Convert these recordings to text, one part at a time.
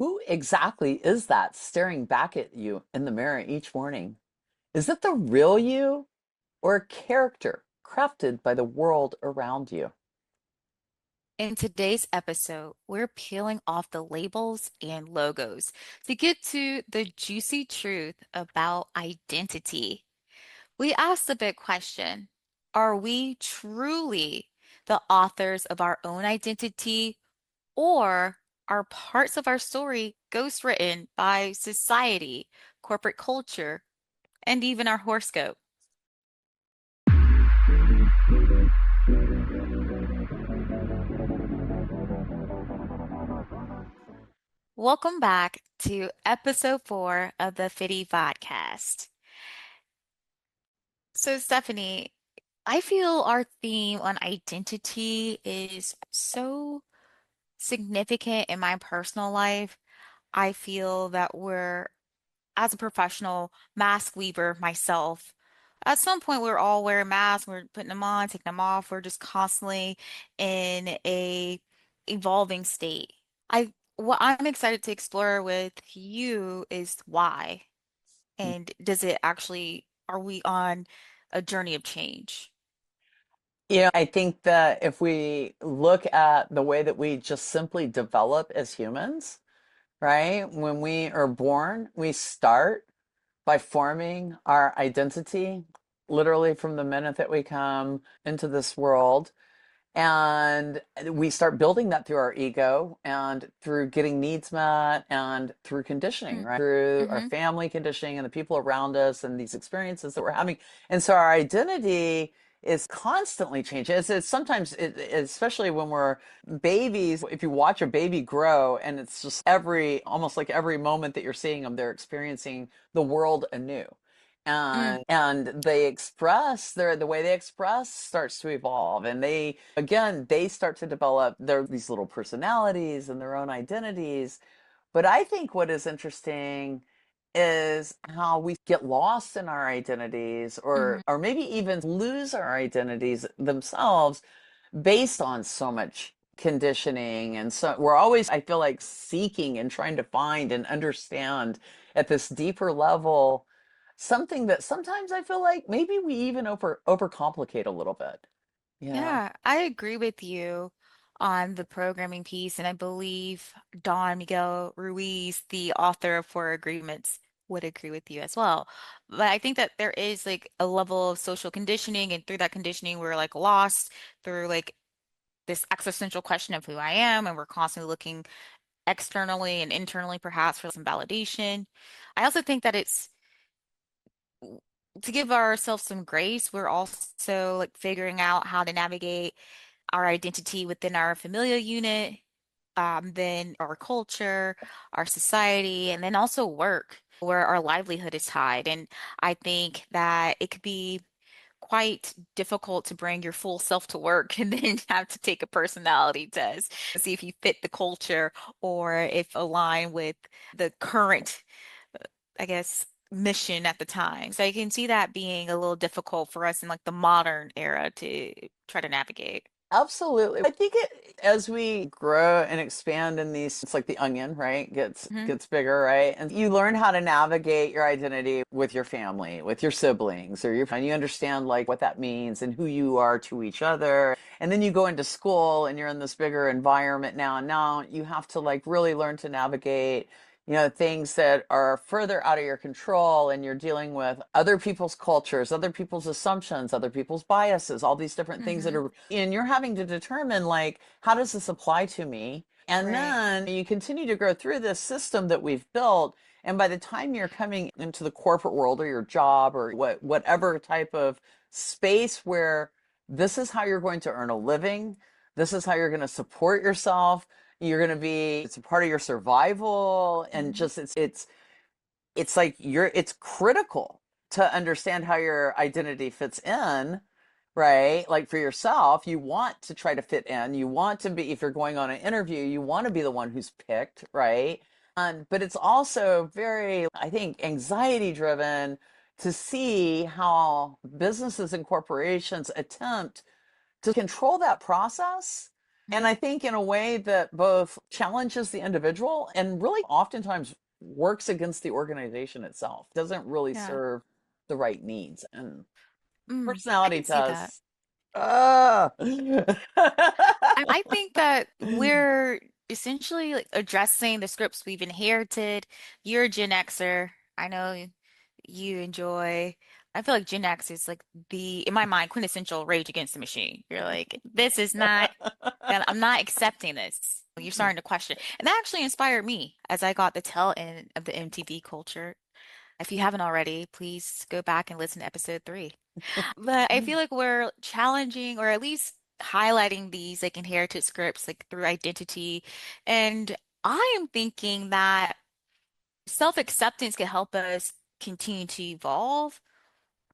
Who exactly is that staring back at you in the mirror each morning? Is it the real you or a character crafted by the world around you? In today's episode, we're peeling off the labels and logos to get to the juicy truth about identity. We asked the big question, are we truly the authors of our own identity, or are parts of our story ghostwritten by society, corporate culture, and even our horoscope? Welcome back to episode 4 of the FITI podcast. So, Stephanie, I feel our theme on identity is so significant in my personal life. I feel that as a professional mask weaver myself, at some point we're all wearing masks, we're putting them on, taking them off. We're just constantly in a evolving state. What I'm excited to explore with you is why. And does it actually, are we on a journey of change? I think that if we look at the way that we just simply develop as humans, right? When we are born, we start by forming our identity literally from the minute that we come into this world. And we start building that through our ego and through getting needs met and through conditioning, right? Through our Mm-hmm. family conditioning and the people around us and these experiences that we're having. And so our identity is constantly changing. It's sometimes, especially when we're babies, if you watch a baby grow and it's just almost like every moment that you're seeing them, they're experiencing the world anew, and they express the way they express starts to evolve, and they start to develop these little personalities and their own identities. But I think what is interesting is how we get lost in our identities, Mm-hmm. or maybe even lose our identities themselves based on so much conditioning. And so we're always, I feel like, seeking and trying to find and understand at this deeper level something that sometimes I feel like maybe we even overcomplicate a little bit. Yeah. Yeah, I agree with you on the programming piece, and I believe Don Miguel Ruiz, the author of Four Agreements, would agree with you as well. But I think that there is like a level of social conditioning, and through that conditioning, we're like lost through like this existential question of who I am, and we're constantly looking externally and internally perhaps for some validation. I also think that it's to give ourselves some grace, we're also like figuring out how to navigate our identity within our familial unit, then our culture, our society, and then also work, where our livelihood is tied. And I think that it could be quite difficult to bring your full self to work and then have to take a personality test to see if you fit the culture or if align with the current, I guess, mission at the time. So I can see that being a little difficult for us in like the modern era to try to navigate. Absolutely. I think as we grow and expand in these, it's like the onion, right? Hmm. Gets bigger, right? And you learn how to navigate your identity with your family, with your siblings, and you understand like what that means and who you are to each other. And then you go into school and you're in this bigger environment now, and now you have to like really learn to navigate things that are further out of your control, and you're dealing with other people's cultures, other people's assumptions, other people's biases, all these different things that Hmm. are, and you're having to determine like, how does this apply to me? And Right. then you continue to grow through this system that we've built. And by the time you're coming into the corporate world or your job or whatever type of space where this is how you're going to earn a living, this is how you're going to support yourself, you're going to be, it's a part of your survival, and Hmm. just it's like it's critical to understand how your identity fits in, right? Like for yourself, you want to try to fit in, you want to be, if you're going on an interview, you want to be the one who's picked, right? But it's also very, I think, anxiety driven to see how businesses and corporations attempt to control that process And I think in a way that both challenges the individual and really oftentimes works against the organization itself, doesn't really Yeah. serve the right needs. And I personality can see that. tests. Ah. I think that we're essentially like addressing the scripts we've inherited. You're a Gen Xer. I know you enjoy. I feel like Gen X is like in my mind, quintessential Rage Against the Machine. You're like, this is not I'm not accepting this. You're starting to question. And that actually inspired me as I got the tail end of the MTV culture. If you haven't already, please go back and listen to episode 3. But I feel like we're challenging or at least highlighting these like inherited scripts like through identity. And I am thinking that self-acceptance can help us continue to evolve.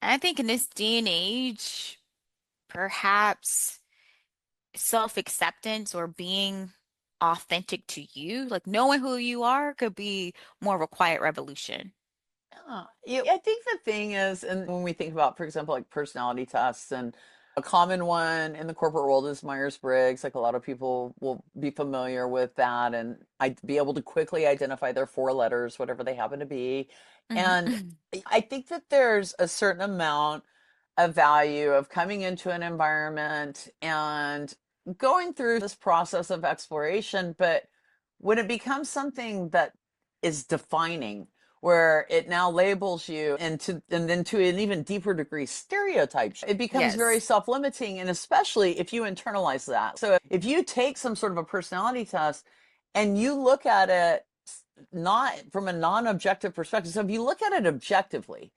And I think in this day and age, perhaps self-acceptance or being authentic to you, like knowing who you are, could be more of a quiet revolution. I think the thing is, and when we think about, for example, like personality tests, and a common one in the corporate world is Myers-Briggs. Like a lot of people will be familiar with that, and I'd be able to quickly identify their 4 letters, whatever they happen to be. And Mhm. I think that there's a certain amount of value of coming into an environment and going through this process of exploration. But when it becomes something that is defining, where it now labels you and then to an even deeper degree stereotypes, it becomes very Yes. self-limiting, and especially if you internalize that. So if you take some sort of a personality test and you look at it not from a non-objective perspective, so if you look at it objectively,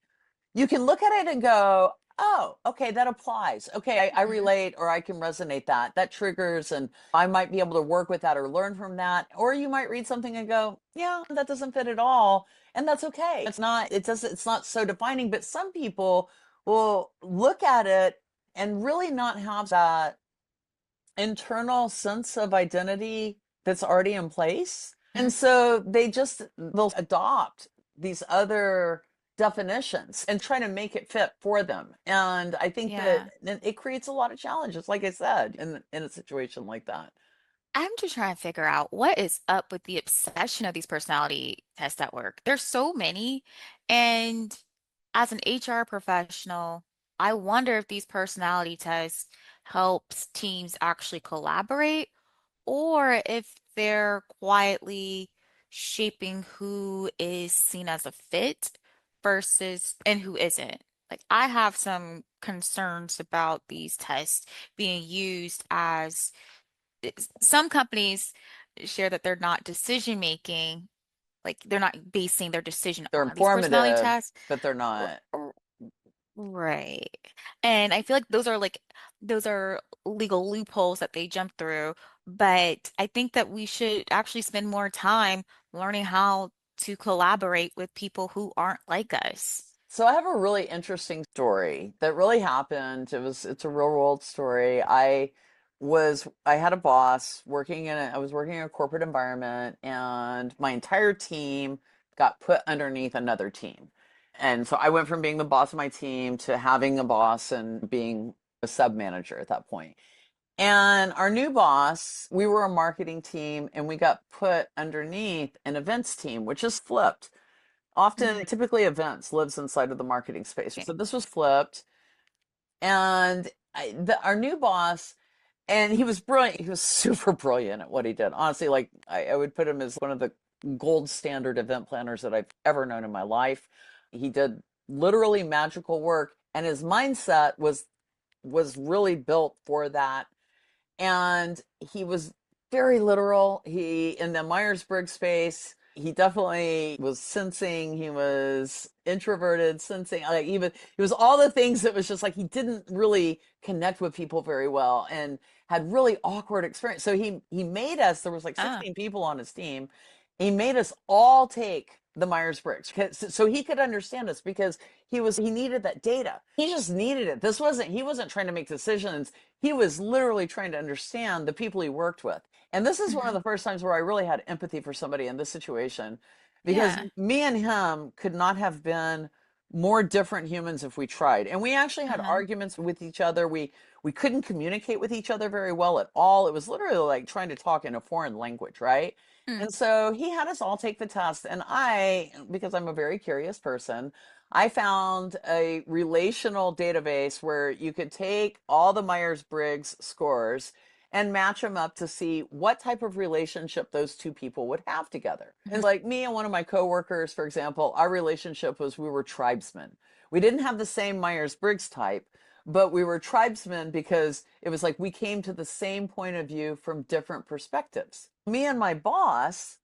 you can look at it and go, oh, okay, that applies. Okay, I Mhm. relate, or I can resonate that. That triggers, and I might be able to work with that or learn from that. Or you might read something and go, yeah, that doesn't fit at all. And that's okay. It's not so defining, but some people will look at it and really not have that internal sense of identity that's already in place. And Mhm. so they'll adopt these other definitions and try to make it fit for them. And I think that Yeah. it creates a lot of challenges, like I said, in a situation like that. I'm just trying to figure out what is up with the obsession of these personality tests at work. There's so many. And as an HR professional, I wonder if these personality tests helps teams actually collaborate or if they're quietly shaping who is seen as a fit versus and who isn't. Like I have some concerns about these tests being used as some companies share that they're not decision making, like they're not basing their decision They're on these personality informative, tests. but they're R- not. r- Right. And I feel like those are legal loopholes that they jump through. But I think that we should actually spend more time learning how to collaborate with people who aren't like us. So I have a really interesting story that really happened. It's a real world story. I had a boss I was working in a corporate environment, and my entire team got put underneath another team. And so I went from being the boss of my team to having a boss and being a sub manager at that point. And our new boss, we were a marketing team, and we got put underneath an events team, which is flipped. Mhm. Often, typically events lives inside of the marketing space. So this was flipped. And our new boss, and he was brilliant. He was super brilliant at what he did. Honestly, like I would put him as one of the gold standard event planners that I've ever known in my life. He did literally magical work, and his mindset was really built for that. And he was very literal. He, in the Myers-Briggs space, he definitely was sensing. He was introverted, sensing. Like he was all the things that was just like he didn't really connect with people very well and had really awkward experience. So he made us. There was like Ah. 16 people on his team. He made us all take the Myers-Briggs so he could understand us, because he needed that data. He just needed it. He wasn't trying to make decisions. He was literally trying to understand the people he worked with. And this is one of Mhm. the first times where I really had empathy for somebody in this situation, because Yeah. me and him could not have been more different humans if we tried. And we actually had Uh-huh. arguments with each other. We couldn't communicate with each other very well at all. It was literally like trying to talk in a foreign language, right? Mm. And so he had us all take the test. And I, because I'm a very curious person, I found a relational database where you could take all the Myers-Briggs scores and match them up to see what type of relationship those two people would have together. And like me and one of my coworkers, for example, our relationship was we were tribesmen. We didn't have the same Myers-Briggs type, but we were tribesmen because it was like we came to the same point of view from different perspectives. Me and my boss,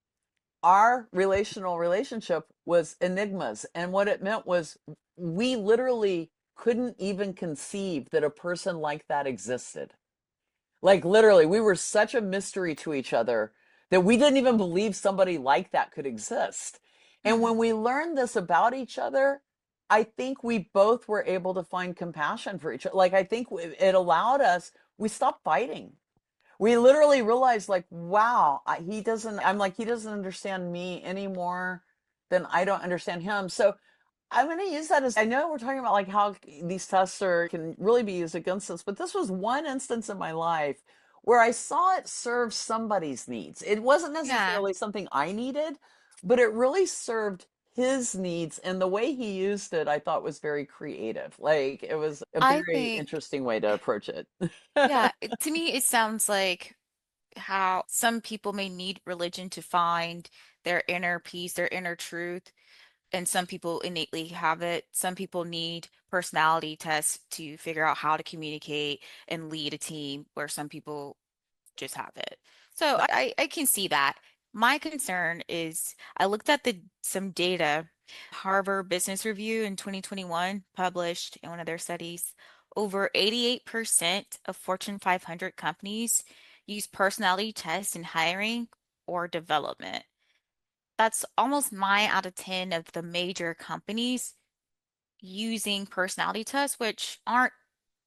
our relational relationship was enigmas. And what it meant was we literally couldn't even conceive that a person like that existed. Like literally, we were such a mystery to each other that we didn't even believe somebody like that could exist. And Mm. when we learned this about each other, I think we both were able to find compassion for each other. Like I think it allowed us, we stopped fighting. We literally realized like, wow, he doesn't, I'm like, he doesn't understand me any more than I don't understand him. So I'm going to use that as I know we're talking about like how these tests are can really be used against us, but this was one instance in my life where I saw it serve somebody's needs. It wasn't Yeah, necessarily something I needed, but it really served his needs, and the way he used it I thought was very creative. Like it was a I very think, interesting way to approach it. yeah, to me, it sounds like how some people may need religion to find their inner peace, their inner truth, and some people innately have it. Some people need personality tests to figure out how to communicate and lead a team, where some people just have it. So I can see that. My concern is I looked at the some data. Harvard Business Review in 2021 published in one of their studies, over 88% of Fortune 500 companies use personality tests in hiring or development. That's almost 9 out of 10 of the major companies using personality tests, which aren't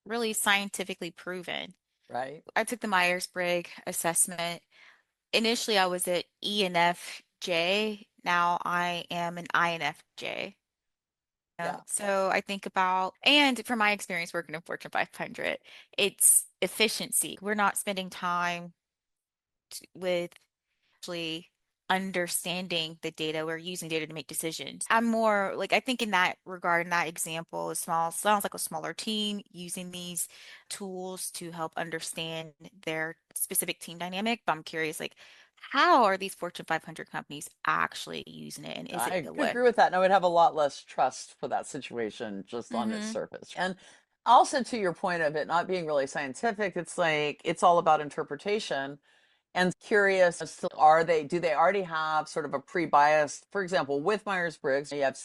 really scientifically proven. Right? I took the Myers-Briggs assessment. Initially, I was at ENFJ. Now I am an INFJ. Yeah. So I think about, and from my experience working in Fortune 500, it's efficiency. We're not spending time with actually understanding the data. We're using data to make decisions. I'm more like, I think in that regard, in that example, sounds like a smaller team using these tools to help understand their specific team dynamic. But I'm curious, like, how are these Fortune 500 companies actually using it? And is it I what? agree with that. And I would have a lot less trust for that situation just on its Mm-hmm. surface. And also to your point of it not being really scientific, it's like it's all about interpretation and curious as to do they already have sort of a pre-biased, for example, with Myers-Briggs, you have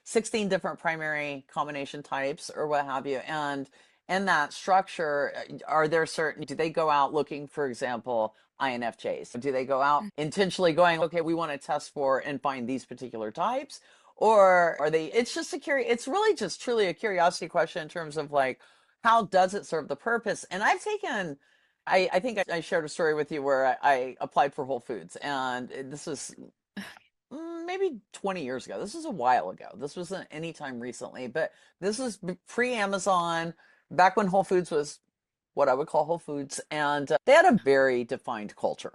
16 different primary combination types or what have you. And in that structure, are there certain, do they go out looking, for example, INFJs? Do they go out intentionally going, okay, we want to test for and find these particular types? Or are they, it's just it's really just truly a curiosity question in terms of like, how does it serve the purpose? And I've taken I think I shared a story with you where I applied for Whole Foods, and this was maybe 20 years ago. This was a while ago. This wasn't anytime recently, but this was pre-Amazon, back when Whole Foods was what I would call Whole Foods, and they had a very defined culture,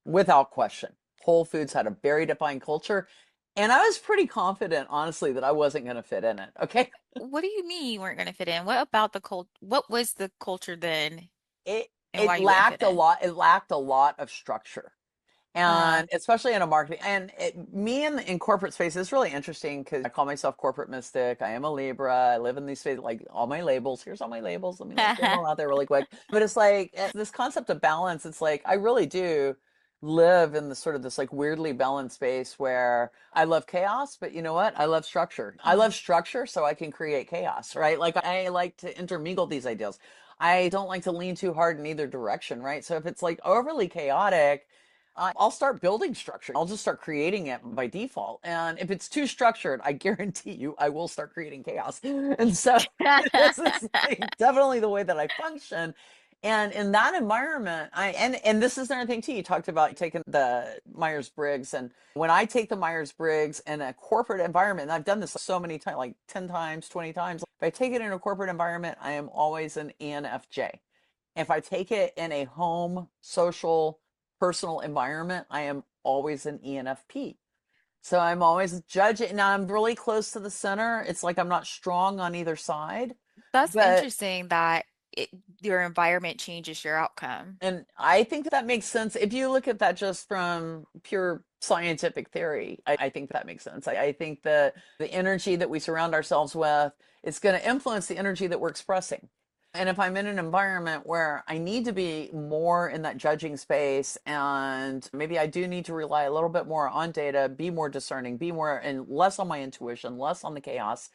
without question. Whole Foods had a very defined culture, and I was pretty confident, honestly, that I wasn't going to fit in it. Okay, What do you mean you weren't going to fit in? What about the cult? What was the culture then it and why it you wouldn't fit lacked a in? lot. It lacked a lot of structure. Uh, And especially in a marketing and me in corporate space is really interesting because I call myself corporate mystic. I am a Libra. I live in these spaces, like all my labels. Here's all my labels. Let me like get them all out there really quick. But it's like this concept of balance. It's like I really do live in the sort of this like weirdly balanced space where I love chaos, but you know what? I love structure. I love mhm. structure so I can create chaos, right? Like I like to intermingle these ideas. I don't like to lean too hard in either direction, right? So if it's like overly chaotic, I'll start building structure. I'll just start creating it by default. And if it's too structured, I guarantee you I will start creating chaos. And so this is like definitely the way that I function. And in that environment, and this is another thing too. You talked about taking the Myers-Briggs, and when I take the Myers-Briggs in a corporate environment, and I've done this so many times, like 10 times, 20 times. If I take it in a corporate environment, I am always an ENFJ. If I take it in a home, social, personal environment, I am always an ENFP. So I'm always judging. Now I'm really close to the center. It's like I'm not strong on either side, That's but interesting that it, your environment changes your outcome. and I think that makes sense. If you look at that just from pure scientific theory, I think that makes sense. I think that the energy that we surround ourselves with is going to influence the energy that we're expressing. And if I'm in an environment where I need to be more in that judging space, and maybe I do need to rely a little bit more on data, be more discerning, be more and less on my intuition, less on the chaos,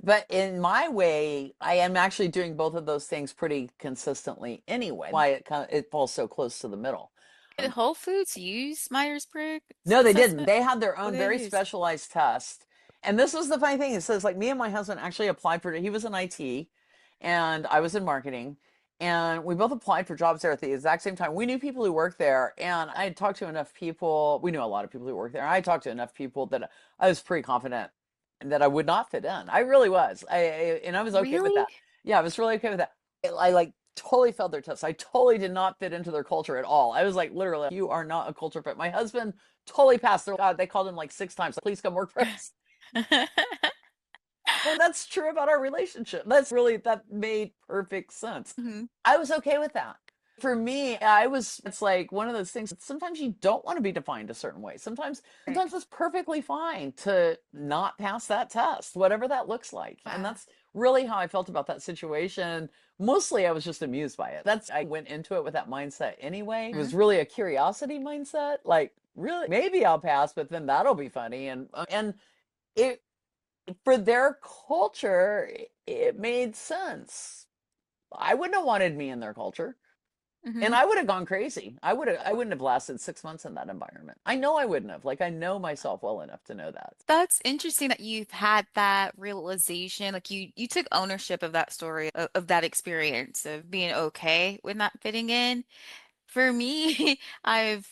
but in my way, I am actually doing both of those things pretty consistently anyway. Why it falls so close to the middle. Did Whole Foods use Myers-Briggs No, they didn't. assessment? They had their What own did they very use? specialized test. And this was the funny thing. It says like me and my husband actually applied for it. He was in IT and I was in marketing. And we both applied for jobs there at the exact same time. We knew people who worked there, and I had talked to enough people. We knew a lot of people who worked there. I talked to enough people that I was pretty confident that I would not fit in. I really was. And I was okay with Really? that. Yeah, I was really okay with that. I like totally failed their test. I totally did not fit into their culture at all. I was like, literally, you are not a culture fit. My husband totally passed their, God, they called him like 6 times. Please come work for us. And that's true about our relationship. That made perfect sense. Mhm. I was okay with that. For me, it's like one of those things. Sometimes you don't want to be defined a certain way. Right. Sometimes it's perfectly fine to not pass that test, whatever that looks like. And Wow. that's really how I felt about that situation. Mostly I was just amused by it. I went into it with that mindset anyway. It was Mhm. really a curiosity mindset. Like, really, maybe I'll pass, but then that'll be funny. And it, for their culture, it made sense. I wouldn't have wanted me in their culture. And Mhm. I would have gone crazy. I wouldn't have lasted 6 months in that environment. I know I wouldn't have. Like I know myself well enough to know that. That's interesting that you've had that realization. Like you took ownership of that story, of that experience of being okay with not fitting in. For me, I've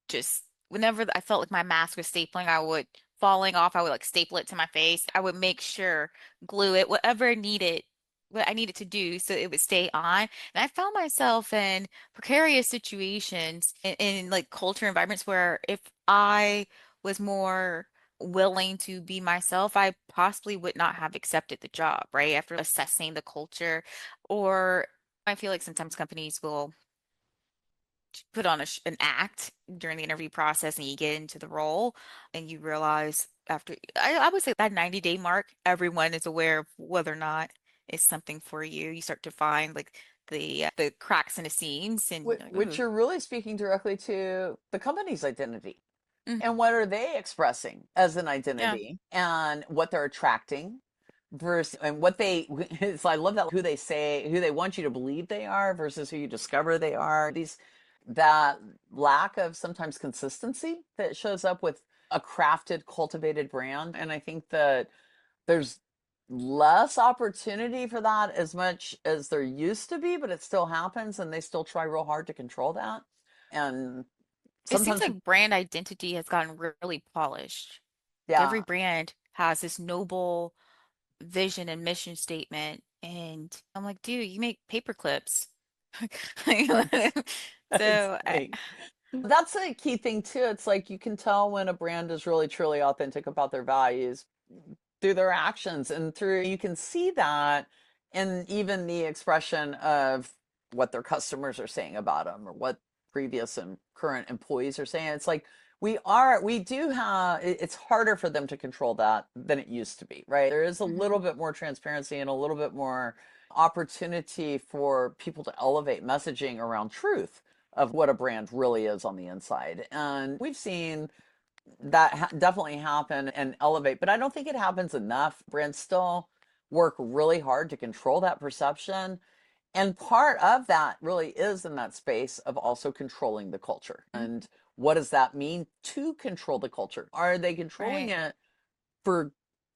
just whenever I felt like my mask was stapling, I would falling off, I would like staple it to my face. I would make sure, glue it, what I needed to do so it would stay on. And I found myself in precarious situations in like culture environments where if I was more willing to be myself, I possibly would not have accepted the job, right? After assessing the culture, or I feel like sometimes companies will put on an act during the interview process and you get into the role and you realize after I would say that 90-day mark, everyone is aware of whether or not it's something for you. You start to find like the cracks in the seams and you're like, Which ooh, you're really speaking directly to the company's identity. mm, And what are they expressing as an yeah. identity and what they're attracting versus and what they so I love that who they say who they want you to believe they are versus who you discover they are. These that lack of sometimes consistency that shows up with a crafted, cultivated brand. And I think that there's less opportunity for that as much as there used to be, but it still happens and they still try real hard to control that. And It seems sometimes, like brand identity has gotten really polished. Like every yeah, brand has this noble vision and mission statement. And I'm like, dude, you make paper clips. it's So I, funny. That's a key thing too. It's like you can tell when a brand is really truly authentic about their values through their actions and through you can see that in even the expression of what their customers are saying about them or what previous and current employees are saying. It's like we do have it's harder for them to control that than it used to be, right? There is a little Mhm. bit more transparency and a little bit more opportunity for people to elevate messaging around truth of what a brand really is on the inside. And we've seen that definitely happen and elevate, but I don't think it happens enough. Brands still work really hard to control that perception. And part of that really is in that space of also controlling the culture. And what does that mean to control the culture? Are they controlling Right. it for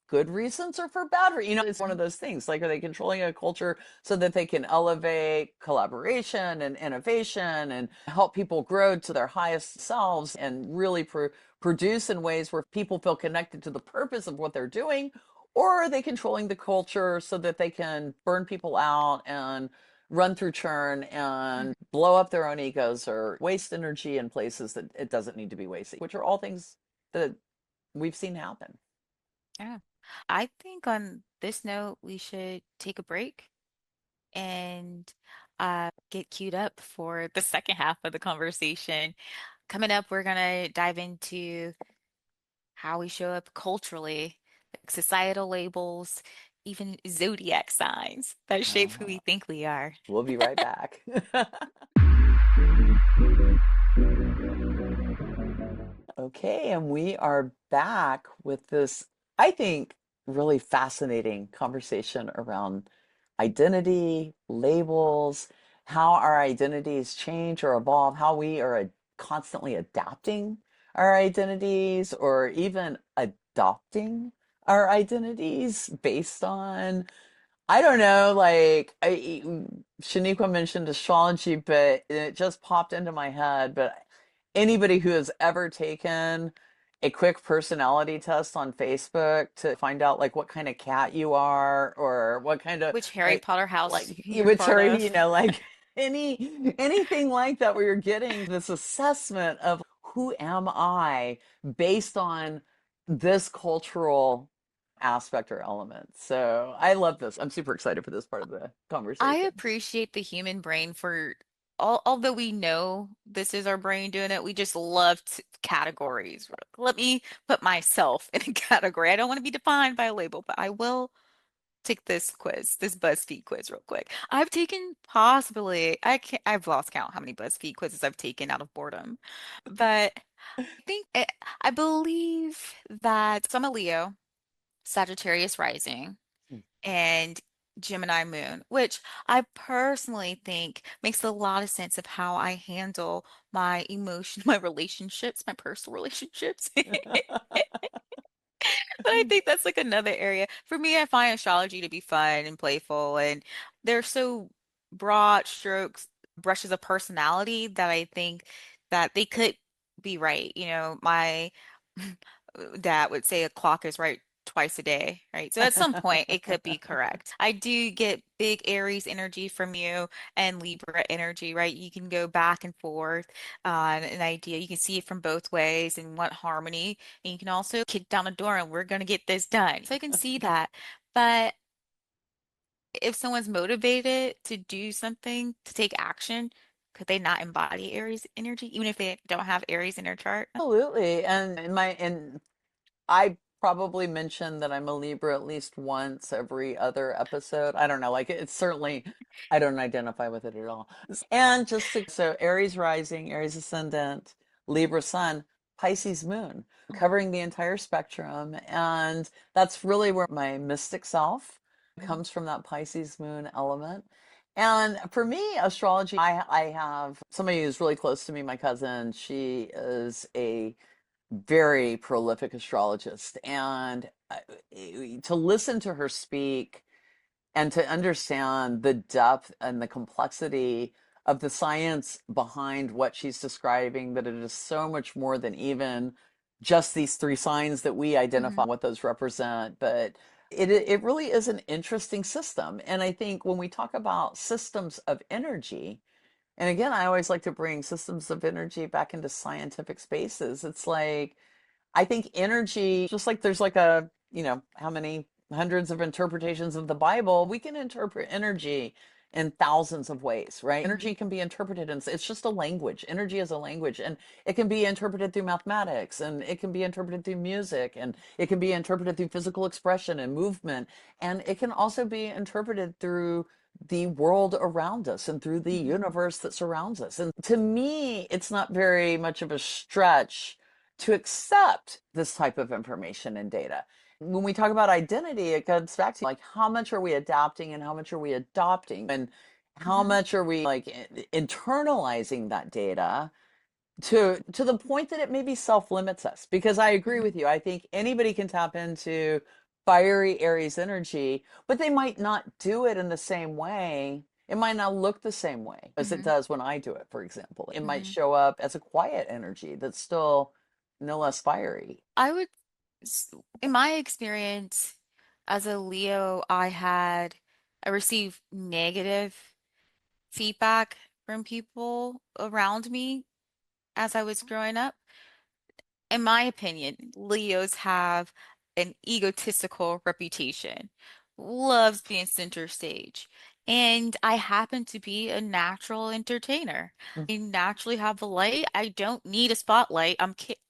good reasons or for bad reasons? It's one of Mhm. those things. Like, are they controlling a culture so that they can elevate collaboration and innovation and help people grow to their highest selves and really produce in ways where people feel connected to the purpose of what they're doing? or are they controlling the culture so that they can burn people out and run through churn and blow up their own egos or waste energy in places that it doesn't need to be wasted, which are all things that we've seen happen. Yeah. I think on this note, we should take a break and get queued up for the second half of the conversation. Coming up, we're gonna dive into how we show up culturally, like societal labels, even zodiac signs that shape who we Uh, think we are. we'll be right back. Okay, and we are back with this, I think, really fascinating conversation around identity, labels, how our identities change or evolve, how we are constantly adapting our identities or even adopting our identities based on, I don't know, like Shaniqua mentioned astrology, but it just popped into my head. But anybody who has ever taken a quick personality test on Facebook to find out like what kind of cat you are or what kind of Which Harry like Potter house like you're which part are of. like anything like that where you're getting this assessment of who am I based on this cultural aspect or element. So I love this. I'm super excited for this part of the I conversation. appreciate the human brain for although we know this is our brain doing it, we just love categories. Let me put myself in a category. I don't want to be defined by a label, but I will take this quiz, this BuzzFeed quiz real quick. I've taken possibly, I've lost count how many BuzzFeed quizzes I've taken out of boredom, but I believe that so I'm a Leo, Sagittarius rising, and Gemini moon, which I personally think makes a lot of sense of how I handle my emotion, my relationships, my personal relationships. But I think that's like another area. For me, I find astrology to be fun and playful, and they're so broad strokes, brushes of personality that I think that they could be right. You know, my dad would say a clock is right twice a day, right? So at some point it could be correct. I do get big Aries energy from you and Libra energy, right? You can go back and forth on an idea. You can see it from both ways and want harmony. And you can also kick down a door and we're going to get this done. So I can see that. But if someone's motivated to do something, to take action, could they not embody Aries energy, even if they don't have Aries in their chart? Absolutely. And I probably mentioned that I'm a Libra at least once every other episode. I don't know, like it's certainly I don't identify with it at all. And so Aries rising, Aries ascendant, Libra sun, Pisces moon, covering the entire spectrum. And that's really where my mystic self Mhm. comes from, that Pisces moon element. And for me, astrology, I have somebody who's really close to me, my cousin. She is a very prolific astrologist. And to listen to her speak and to understand the depth and the complexity of the science behind what she's describing, that it is so much more than even just these three signs that we identify Mhm. what those represent. But it really is an interesting system. And I think when we talk about systems of energy, and again, I always like to bring systems of energy back into scientific spaces. It's like I think energy, just like there's like how many hundreds of interpretations of the Bible, we can interpret energy in thousands of ways, right? Mhm. Energy can be interpreted, and it's just a language. Energy is a language, and it can be interpreted through mathematics, and it can be interpreted through music, and it can be interpreted through physical expression and movement, and it can also be interpreted through the world around us and through the Mhm. universe that surrounds us. And to me, it's not very much of a stretch to accept this type of information and data. When we talk about identity, it comes back to like how much are we adapting and how much are we adopting and how Mhm. much are we like internalizing that data to the point that it maybe self-limits us. Because I agree Mhm. with you. I think anybody can tap into fiery Aries energy, but they might not do it in the same way. It might not look the same way as it Mhm. does when I do it, for example. It might Mhm. show up as a quiet energy that's still no less fiery. I would, in my experience, As a Leo, I received negative feedback from people around me as I was growing up. In my opinion, Leos have an egotistical reputation, loves being center stage. And I happen to be a natural entertainer. I naturally have the light. I don't need a spotlight.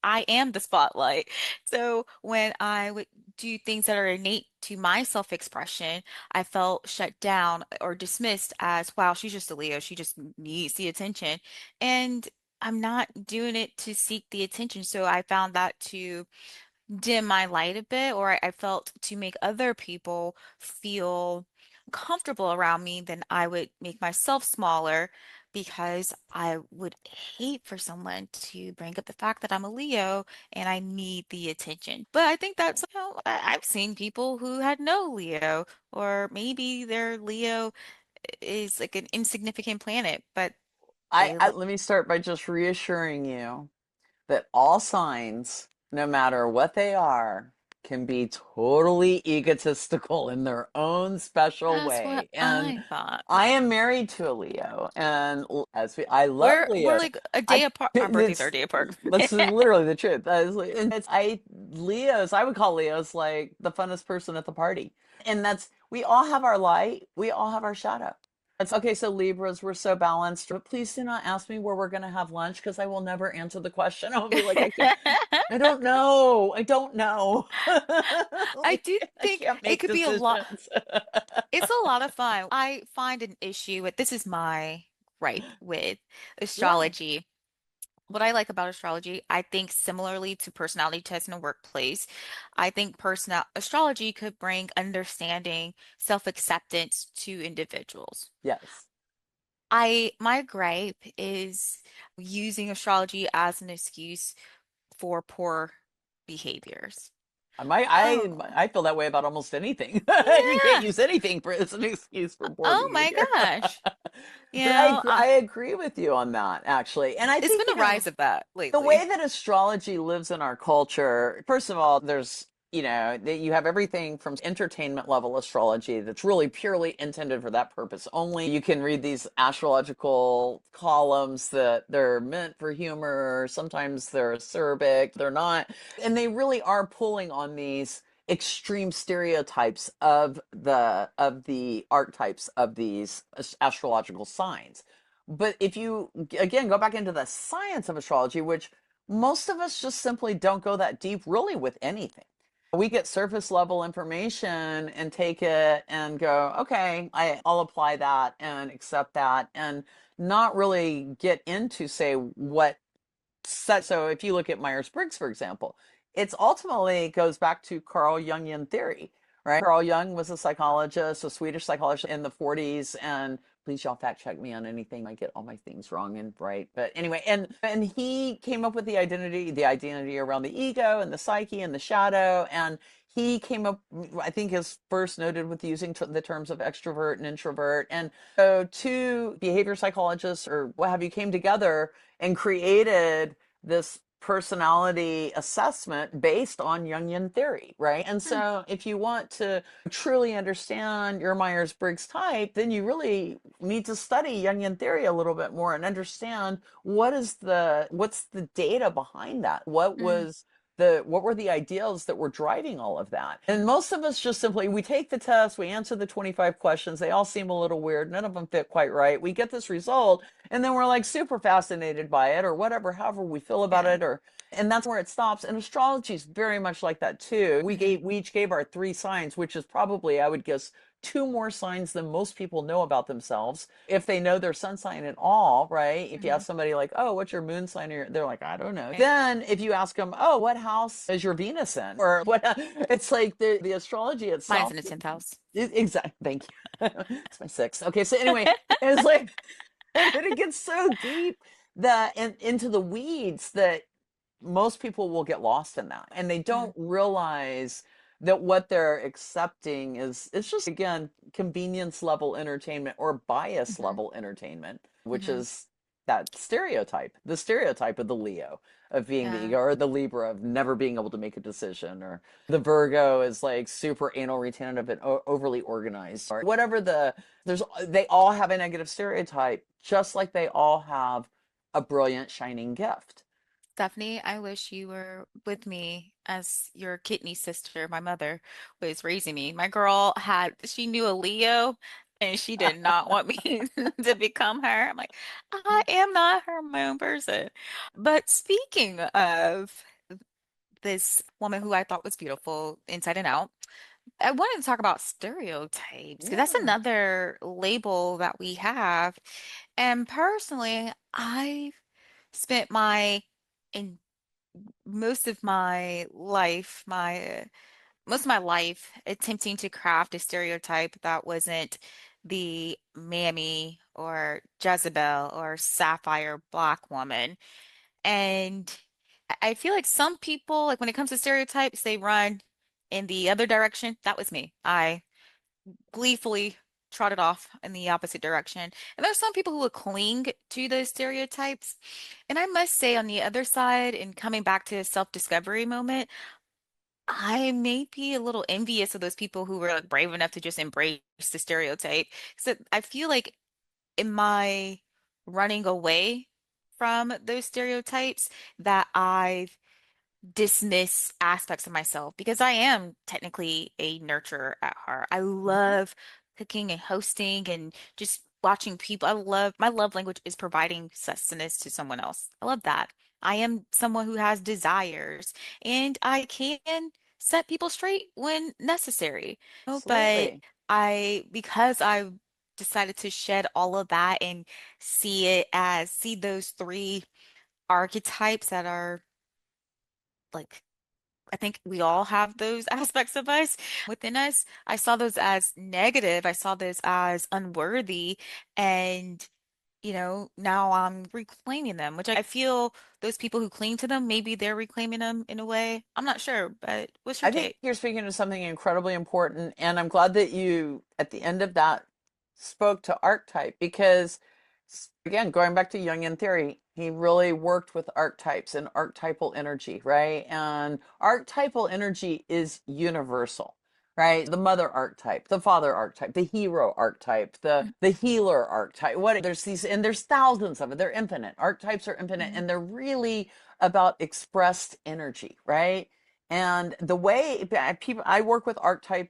I am the spotlight. So when I would do things that are innate to my self-expression, I felt shut down or dismissed as, wow, she's just a Leo. She just needs the attention. And I'm not doing it to seek the attention. So I found that to dim my light a bit, or I felt to make other people feel comfortable around me, then I would make myself smaller because I would hate for someone to bring up the fact that I'm a Leo and I need the attention. But I think that's, I've seen people who had no Leo, or maybe their Leo is like an insignificant planet, but they look. Let me start by just reassuring you that all signs, no matter what they are, can be totally egotistical in their own special That's what way. And I thought. I am married to a Leo, and I love We're Leo. like a day I apart. Our birthdays are a it's day apart. That's literally the truth. And it's I Leos. I would call Leos like the funnest person at the party, and that's we all have our light, we all have our shadow. It's okay. So Libras, we're so balanced. But please do not ask me where we're going to have lunch because I will never answer the question. I'll be like, I can't. I don't know. I don't know. I Like, do I think can't it make could be a lot. decisions. It's a lot of fun. I find an issue with this is my gripe with Yeah. astrology. What I like about astrology, I think similarly to personality tests in a workplace, I think personal astrology could bring understanding, self-acceptance to individuals. Yes. My gripe is using astrology as an excuse for poor behaviors. Oh, I feel that way about almost anything. You can't yeah. use anything for as an excuse for poor Oh my behavior. gosh. You But know, I agree with you on that, actually. And I it's think, been a rise of that the way lately. that astrology lives in our culture, first of all, you have everything from entertainment level astrology that's really purely intended for that purpose only. You can read these astrological columns that they're meant for humor. Sometimes they're acerbic, they're not. And they really are pulling on these extreme stereotypes of the archetypes of these astrological signs. But if you again go back into the science of astrology, which most of us just simply don't go that deep really with anything. We get surface level information and take it and go, okay, I'll apply that and accept that, and not really get into, say, what set. So if you look at Myers-Briggs, for example, it's ultimately goes back to Carl Jungian theory, right? Carl Jung was a psychologist, a Swedish psychologist in the 40s, and please y'all fact check me on anything. I get all my things wrong and right. But anyway, and he came up with the identity around the ego and the psyche and the shadow. And he came up, I think, his first noted with using the terms of extrovert and introvert. And so two behavior psychologists or what have you came together and created this personality assessment based on Jungian theory, right? And Hmm. so if you want to truly understand your Myers-Briggs type, then you really need to study Jungian theory a little bit more and understand what's the data behind that. Mm, What were the ideals that were driving all of that? And most of us just simply we take the test, we answer the 25 questions, they all seem a little weird, none of them fit quite right. We get this result, and then we're like super fascinated by it or whatever, however we feel about yeah. it, or and that's where it stops. And astrology is very much like that too. Hmm. We each gave our three signs, which is probably, I would guess, two more signs than most people know about themselves if they know their sun sign at all, right? If you Hmm. ask somebody like, oh, what's your moon sign, they're like, I don't know. Right. Then if you ask them, oh, what house is your Venus in, or what, it's like the astrology Mine's itself. in the 10th house. Exactly, thank you. It's my sixth. Okay, so anyway, it's like and then it gets so deep that and into the weeds that most people will get lost in that, and they Hmm. don't realize that what they're accepting is it's just again convenience level entertainment or bias Hmm. level entertainment, which Hmm. is that the stereotype of the Leo of being the Yeah, ego, or the Libra of never being able to make a decision, or the Virgo is like super anal retentive and overly organized, or whatever they all have a negative stereotype, just like they all have a brilliant, shining gift. Stephanie, I wish you were with me as your kidney sister. My mother was raising me. My girl she knew a Leo and she did not want me to become her. I'm like, I am not her my own person. But speaking of this woman who I thought was beautiful inside and out, I wanted to talk about stereotypes because that's Yeah, another label that we have. And personally, I spent my in most of my life, my most of my life attempting to craft a stereotype that wasn't the Mammy or Jezebel or Sapphire Black woman. And I feel like some people, like when it comes to stereotypes, they run in the other direction. That was me. I gleefully trotted off in the opposite direction. And there's some people who will cling to those stereotypes. And I must say, on the other side, and coming back to a self-discovery moment, I may be a little envious of those people who were like brave enough to just embrace the stereotype. So I feel like in my running away from those stereotypes that I've dismiss aspects of myself because I am technically a nurturer at heart. I hmm, love cooking and hosting and just watching people. I love my love language is providing sustenance to someone else. I love that. I am someone who has desires and I can set people straight when necessary. But absolutely. because I decided to shed all of that and see those three archetypes that are like I think we all have those aspects of us within us. I saw those as negative. I saw those as unworthy. And, now I'm reclaiming them, which I feel those people who cling to them, maybe they're reclaiming them in a way. I'm not sure, but what's your I think take? you're speaking to something incredibly important, and I'm glad that you, at the end of that, spoke to archetype because, again, going back to Jungian theory, he really worked with archetypes and archetypal energy, right? And archetypal energy is universal, right? The mother archetype, the father archetype, the hero archetype, the healer archetype. What there's these, and there's thousands of it. They're infinite. Archetypes are infinite, Mhm. and they're really about expressed energy, right? And the way people, I work with archetypes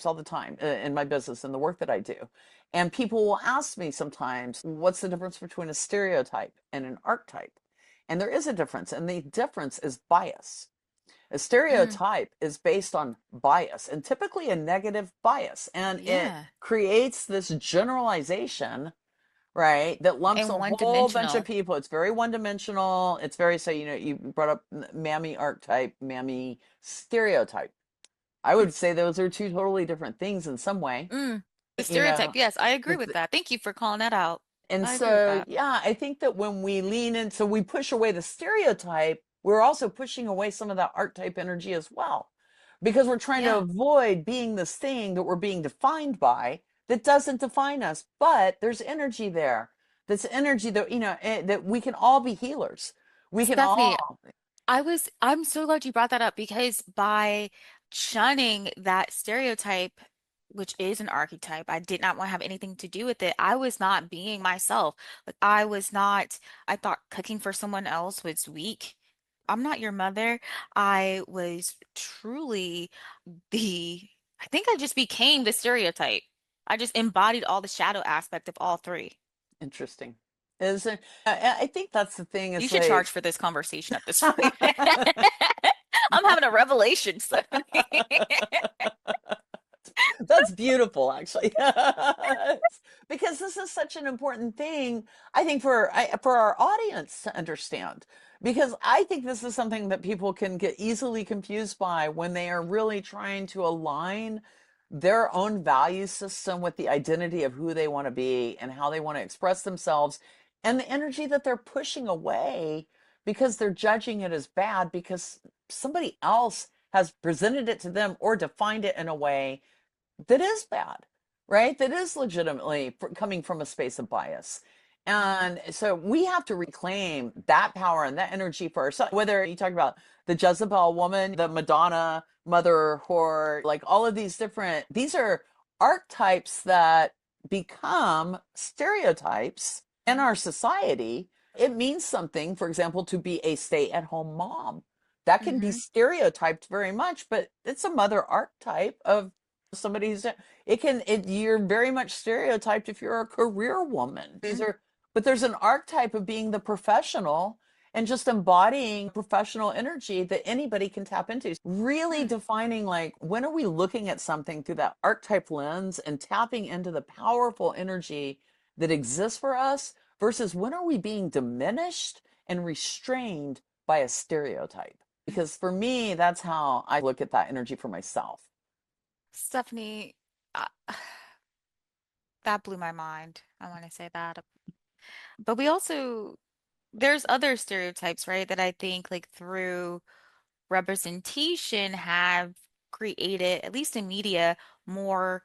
all the time in my business and the work that I do. And people will ask me sometimes, what's the difference between a stereotype and an archetype? And there is a difference, and the difference is bias. A Mm, stereotype is based on bias, and typically a negative bias, and it yeah. creates this generalization, right, that lumps And a one whole bunch of dimensional. people. It's very one dimensional. It's very, so, you brought up mammy archetype, mammy stereotype. I would say those are two totally different things in some way, Mm, the you stereotype. know. Yes, I agree But with that. Thank you for calling that out. and I agree with so, that. yeah, I think that when we lean in, so we push away the stereotype, we're also pushing away some of that archetype energy as well, because we're trying to Yeah. avoid being this thing that we're being defined by that doesn't define us. But there's energy there. That's energy that, that we can all be healers. We can Stephanie, all, I'm so glad you brought that up because by shunning that stereotype, which is an archetype, I did not want to have anything to do with it. I was not being myself. Like I thought cooking for someone else was weak. I'm not your mother. I was truly I think I just became the stereotype. I just embodied all the shadow aspect of all three. interesting. Is it, I think that's the thing, You is should like, charge for this conversation at this point. I'm having a revelation, Stephanie. That's beautiful, actually. Because this is such an important thing, I think, for our audience to understand. Because I think this is something that people can get easily confused by when they are really trying to align their own value system with the identity of who they want to be and how they want to express themselves, and the energy that they're pushing away because they're judging it as bad because somebody else has presented it to them or defined it in a way that is bad, right? That is legitimately coming from a space of bias. Mhm. And so we have to reclaim that power and that energy for ourselves. Whether you talk about the Jezebel woman, the Madonna, mother whore, like all of these different, these are archetypes that become stereotypes in our society. It means something, for example, to be a stay-at-home mom. That can be Mhm. stereotyped very much, but it's a mother archetype of somebody who's you're very much stereotyped if you're a career woman. These Mhm. are but there's an archetype of being the professional and just embodying professional energy that anybody can tap into. Really Yeah. defining like when are we looking at something through that archetype lens and tapping into the powerful energy that exists for us versus when are we being diminished and restrained by a stereotype? Because for me, that's how I look at that energy for myself. Stephanie, uh, that blew my mind. I want to say that. But we also, there's other stereotypes, right, that I think like through representation have created, at least in media, more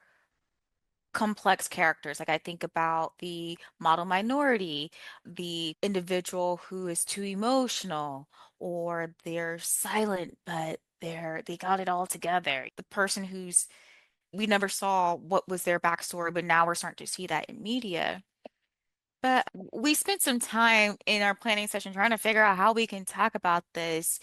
complex characters. Like I think about the model minority, the individual who is too emotional, or they're silent, but they got it all together. The person who's we never saw what was their backstory, but now we're starting to see that in media. But we spent some time in our planning session trying to figure out how we can talk about this,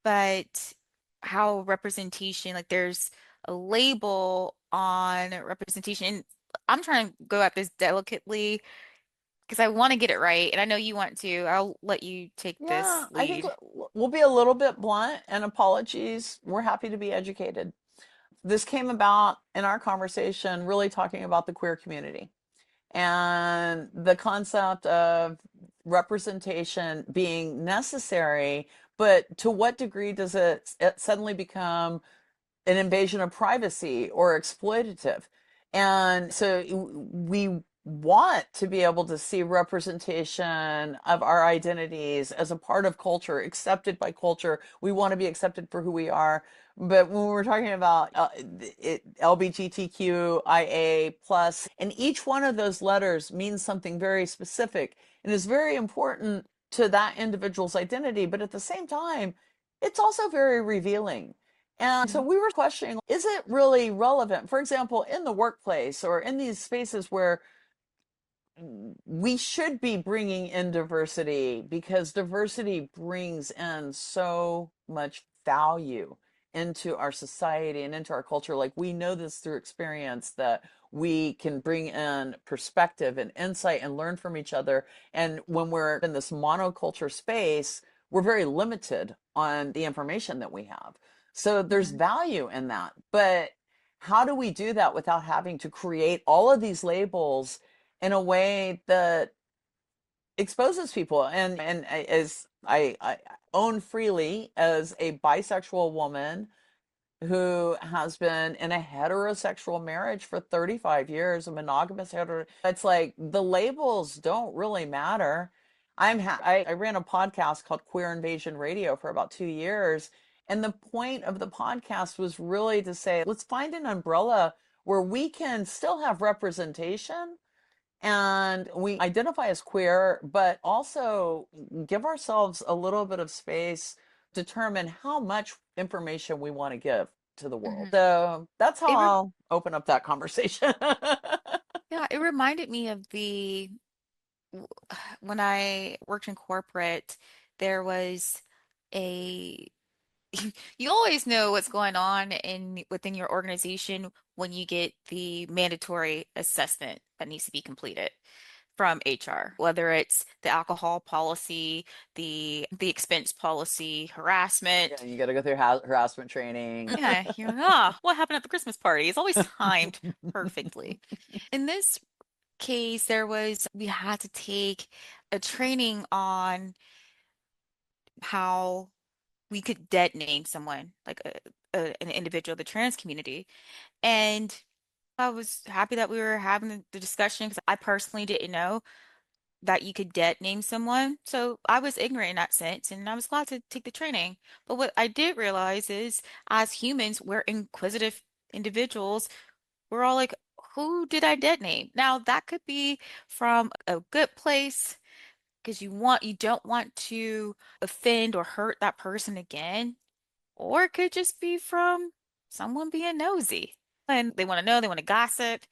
but how representation, like there's a label on representation. And I'm trying to go at this delicately because I want to get it right, and I know you want to. I'll let you take Yeah, this I think lead. we'll be a little bit blunt and apologies. We're happy to be educated. This came about in our conversation, really talking about the queer community and the concept of representation being necessary, but to what degree does it suddenly become an invasion of privacy or exploitative? And so we want to be able to see representation of our identities as a part of culture, accepted by culture. We want to be accepted for who we are. But when we're talking about LGBTQIA plus, and each one of those letters means something very specific and is very important to that individual's identity. But at the same time, it's also very revealing. And so Mhm. we were questioning, is it really relevant? For example, in the workplace or in these spaces where we should be bringing in diversity because diversity brings in so much value into our society and into our culture. Like we know this through experience that we can bring in perspective and insight and learn from each other. And when we're in this monoculture space, we're very limited on the information that we have. So there's Mhm. value in that. But how do we do that without having to create all of these labels in a way that exposes people? And as I own freely as a bisexual woman who has been in a heterosexual marriage for 35 years, a monogamous hetero, it's like the labels don't really matter. I ran a podcast called Queer Invasion Radio for about 2 years, and the point of the podcast was really to say, let's find an umbrella where we can still have representation and we identify as queer, but also give ourselves a little bit of space, determine how much information we want to give to the world. Mhm. So that's how It re I'll open up that conversation. yeah, it reminded me of the when I worked in corporate, there was a you always know what's going on in within your organization when you get the mandatory assessment that needs to be completed from HR, whether it's the alcohol policy, the expense policy, Yeah, harassment. you got to go through harassment training. Yeah, you're like, ah, what happened at the Christmas party? It's always timed perfectly. In this case, we had to take a training on how we could dead name someone, like an individual of the trans community. And I was happy that we were having the discussion because I personally didn't know that you could dead name someone. So I was ignorant in that sense, and I was glad to take the training. But what I did realize is, as humans, we're inquisitive individuals. We're all like, who did I detonate? Now that could be from a good place because you don't want to offend or hurt that person again, or it could just be from someone being nosy and they want to know, they want to gossip.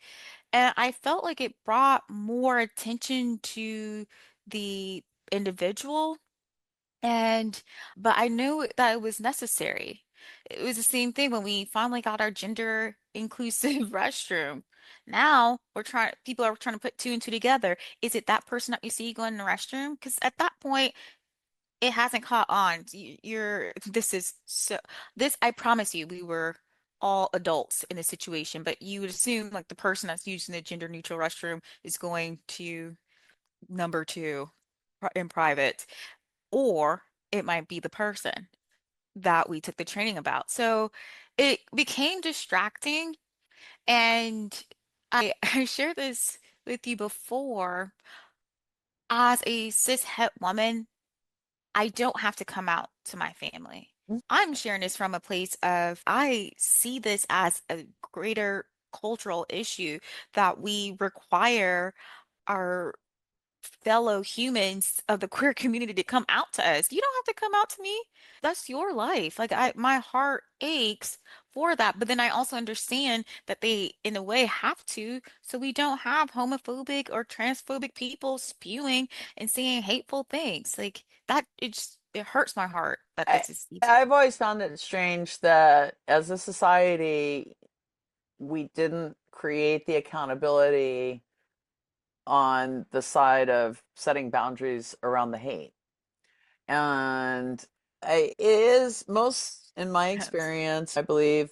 And I felt like it brought more attention to the individual and, but I knew that it was necessary. It was the same thing when we finally got our gender inclusive restroom. Now people are trying to put two and two together. Is it that person that you see going in the restroom? Because at that point, it hasn't caught on. This is so, this, I promise you, we were all adults in this situation, but you would assume like the person that's using the gender neutral restroom is going to number two in private or it might be the person that we took the training about. So it became distracting. And I shared this with you before. As a cis het woman, I don't have to come out to my family. I'm sharing this from a place of I see this as a greater cultural issue that we require our fellow humans of the queer community to come out to us. You don't have to come out to me. That's your life. Like my heart aches for that. But then I also understand that they, in a way, have to, so we don't have homophobic or transphobic people spewing and saying hateful things. Like that, it hurts my heart that I, this is easy. I've always found it strange that as a society, we didn't create the accountability on the side of setting boundaries around the hate. And it is most, in my Yes. experience, I believe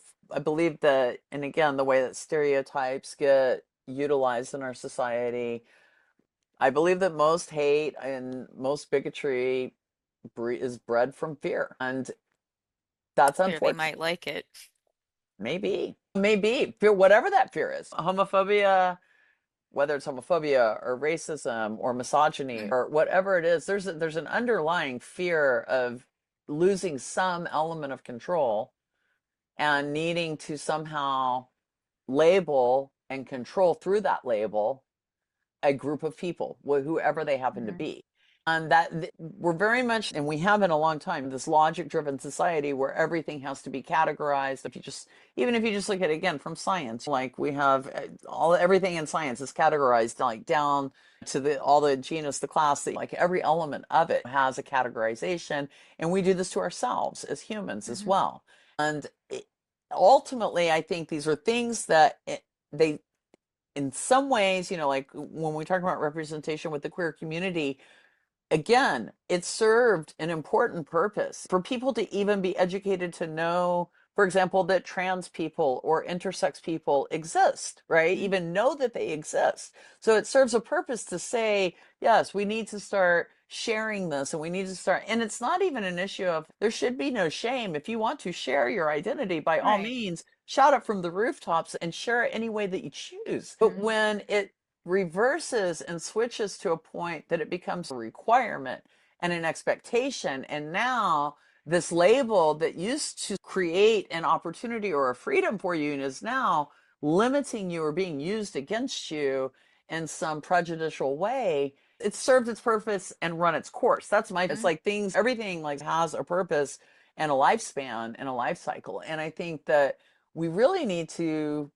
that, and again, the way that stereotypes get utilized in our society, I believe that most hate and most bigotry is bred from fear. And that's Here, they unfortunate. might like it. Maybe fear, whatever that fear is. Homophobia, whether it's homophobia or racism or misogyny Mm, or whatever it is, there's an underlying fear of losing some element of control and needing to somehow label and control through that label a group of people, whoever they happen to mhm. be. And we're very much, and we have in a long time, this logic driven society where everything has to be categorized. Even if you just look at it again from science, like we have everything in science is categorized like down to all the genus, the class, like every element of it has a categorization. And we do this to ourselves as humans as Mhm. well. And ultimately, I think these are things that they in some ways, like when we talk about representation with the queer community, again, it served an important purpose for people to even be educated to know, for example, that trans people or intersex people exist, right? Mhm. Even know that they exist. So it serves a purpose to say, yes, we need to start sharing this and we need to start. And it's not even an issue of there should be no shame. If you want to share your identity, by all Right. means, shout it from the rooftops and share it any way that you choose. But Mhm. when it reverses and switches to a point that it becomes a requirement and an expectation. And now this label that used to create an opportunity or a freedom for you is now limiting you or being used against you in some prejudicial way. It's served its purpose and run its course. It's Mhm. like everything like has a purpose and a lifespan and a life cycle. And I think that we really need to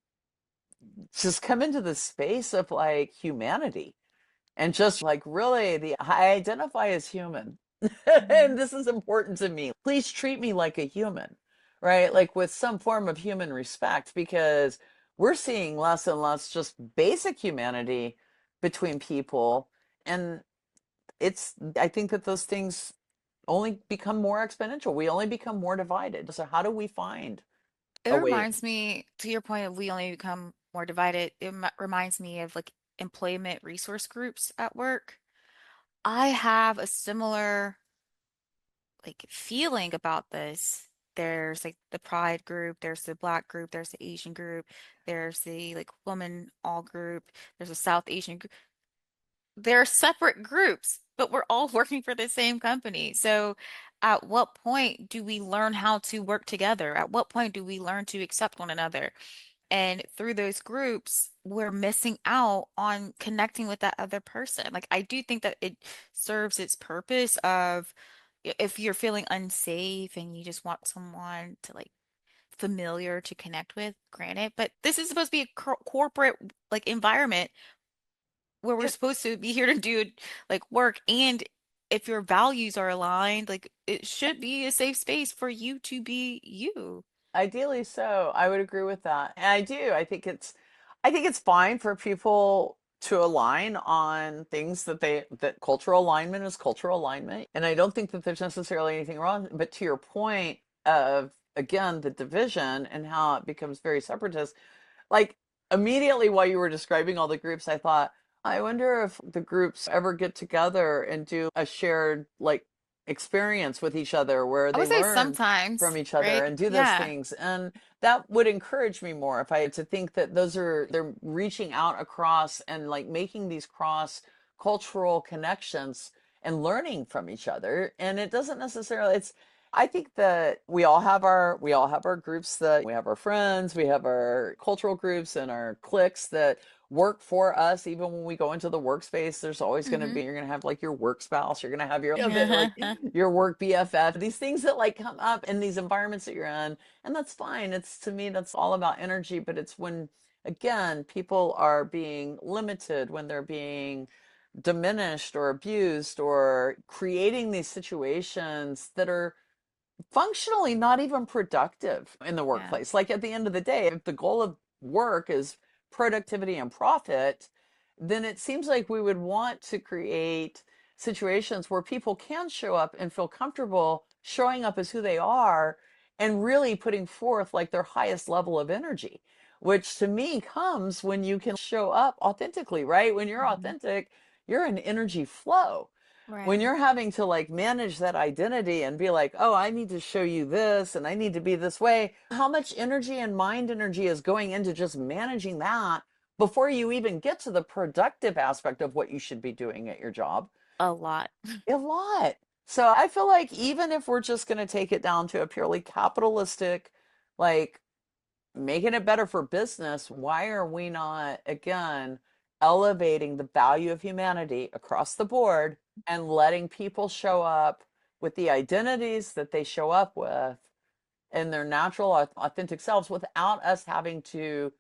just come into the space of like humanity and just like really I identify as human. And Mhm. this is important to me. Please treat me like a human, right? Like with some form of human respect, because we're seeing less and less just basic humanity between people. And I think that those things only become more exponential. We only become more divided. So how do we find It a way? reminds me, to your point of we only become more divided, reminds me of like employment resource groups at work. I have a similar like feeling about this. There's like the pride group, there's the black group, there's the Asian group, there's the like woman all group, there's a South Asian group. They're separate groups, but we're all working for the same company. So at what point do we learn how to work together? At what point do we learn to accept one another? And through those groups, we're missing out on connecting with that other person. Like, I do think that it serves its purpose of if you're feeling unsafe and you just want someone to like familiar to connect with, granted, but this is supposed to be a corporate like environment where we're supposed to be here to do like work. And if your values are aligned, like it should be a safe space for you to be you. Ideally so. I would agree with that. And I do. I think it's fine for people to align on things that cultural alignment is cultural alignment. And I don't think that there's necessarily anything wrong. But to your point of, again, the division and how it becomes very separatist, like immediately while you were describing all the groups, I thought, I wonder if the groups ever get together and do a shared like experience with each other where I they would say learn sometimes, from each other right? and do those Yeah. things. And that would encourage me more if I had to think that they're reaching out across and like making these cross cultural connections and learning from each other. And it doesn't necessarily, it's, I think that we all have our groups, that we have our friends, we have our cultural groups and our cliques that work for us. Even when we go into the workspace, there's always going to Hmm. be, you're going to have like your work spouse, you're going to have your like your work BFF, these things that like come up in these environments that you're in. And that's fine. It's, to me, that's all about energy. But it's when, again, people are being limited, when they're being diminished or abused, or creating these situations that are functionally not even productive in the Yeah. workplace. Like at the end of the day, if the goal of work is productivity and profit, then it seems like we would want to create situations where people can show up and feel comfortable showing up as who they are and really putting forth like their highest level of energy, which to me comes when you can show up authentically, right? When you're Hmm. authentic, you're in energy flow. When Right. you're having to like manage that identity and be like, oh, I need to show you this and I need to be this way, how much energy and mind energy is going into just managing that before you even get to the productive aspect of what you should be doing at your job? A lot. A lot. So I feel like even if we're just going to take it down to a purely capitalistic, like making it better for business, why are we not, again, elevating the value of humanity across the board and letting people show up with the identities that they show up with in their natural, authentic selves without us having to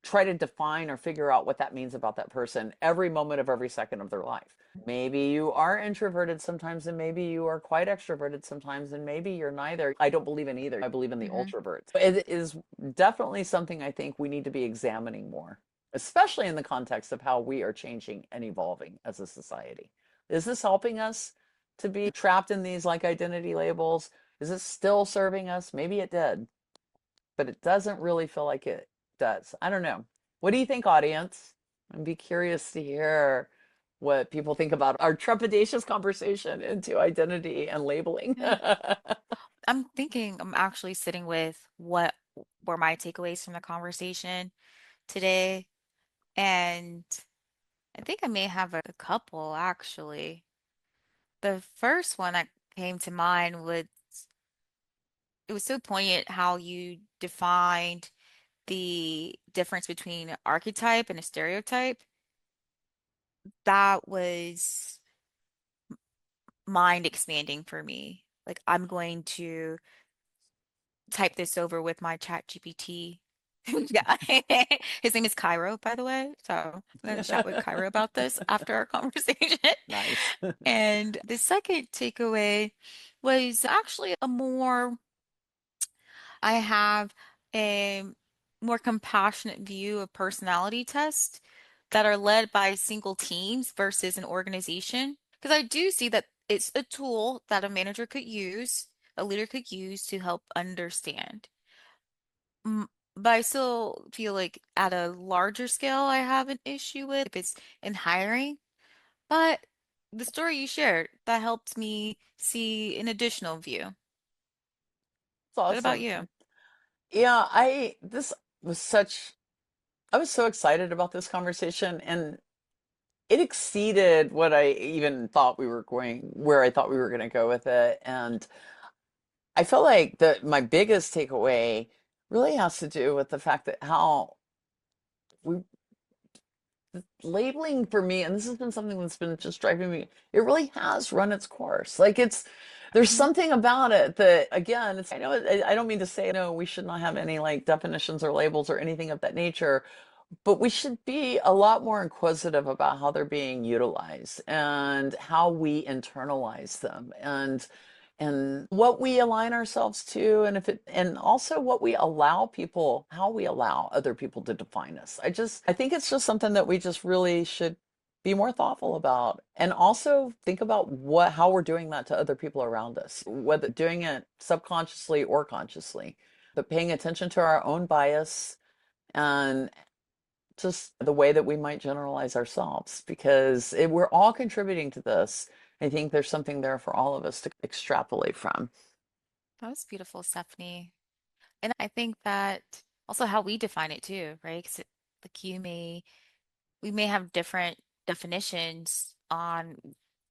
try to define or figure out what that means about that person every moment of every second of their life. Maybe you are introverted sometimes, and maybe you are quite extroverted sometimes, and maybe you're neither. I don't believe in either. I believe in the Hmm. ultraverts. It is definitely something I think we need to be examining more, especially in the context of how we are changing and evolving as a society. Is this helping us to be trapped in these like identity labels? Is it still serving us? Maybe it did, but it doesn't really feel like it does. I don't know. What do you think, audience? I'd be curious to hear what people think about our trepidatious conversation into identity and labeling. Yeah. I'm thinking I'm actually sitting with what were my takeaways from the conversation today. And I think I may have a couple actually. The first one that came to mind was it was so poignant how you defined the difference between an archetype and a stereotype. That was mind expanding for me. Like I'm going to type this over with my chat GPT. Yeah. His name is Cairo, by the way. So I'm going to chat with Cairo about this after our conversation. Nice. And the second takeaway was actually a more, I have a more compassionate view of personality tests that are led by single teams versus an organization. Because I do see that it's a tool that a manager could use, a leader could use to help understand. Mm, But I still feel like at a larger scale, I have an issue with if it's in hiring. But the story you shared, that helped me see an additional view. It's What about awesome. you? Yeah, this was such, I was so excited about this conversation, and it exceeded what I even thought we were going, where I thought we were going to go with it. And I feel like my biggest takeaway really has to do with the fact that how we labeling for me, and this has been something that's been just driving me, it really has run its course. Like there's Mhm. something about it that, again, I know, I don't mean to say, no, we should not have any like definitions or labels or anything of that nature, but we should be a lot more inquisitive about how they're being utilized and how we internalize them and what we align ourselves to, and if it and also what we allow people, how we allow other people to define us. I think it's just something that we just really should be more thoughtful about, and also think about what how we're doing that to other people around us, whether doing it subconsciously or consciously, but paying attention to our own bias and just the way that we might generalize ourselves, because we're all contributing to this. I think there's something there for all of us to extrapolate from. That was beautiful, Stephanie. And I think that also how we define it too, right? 'Cause like we may have different definitions on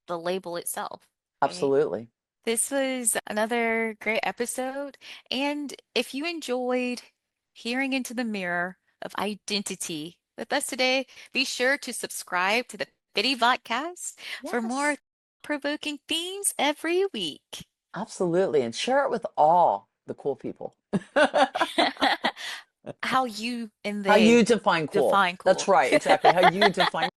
the label itself, right? Absolutely. This was another great episode. And if you enjoyed peering into the mirror of identity with us today, be sure to subscribe to the FITI podcast for more Yes, provoking themes every week. absolutely. And share it with all the cool people. How you and How they you define cool. define That's cool. right, exactly. How you define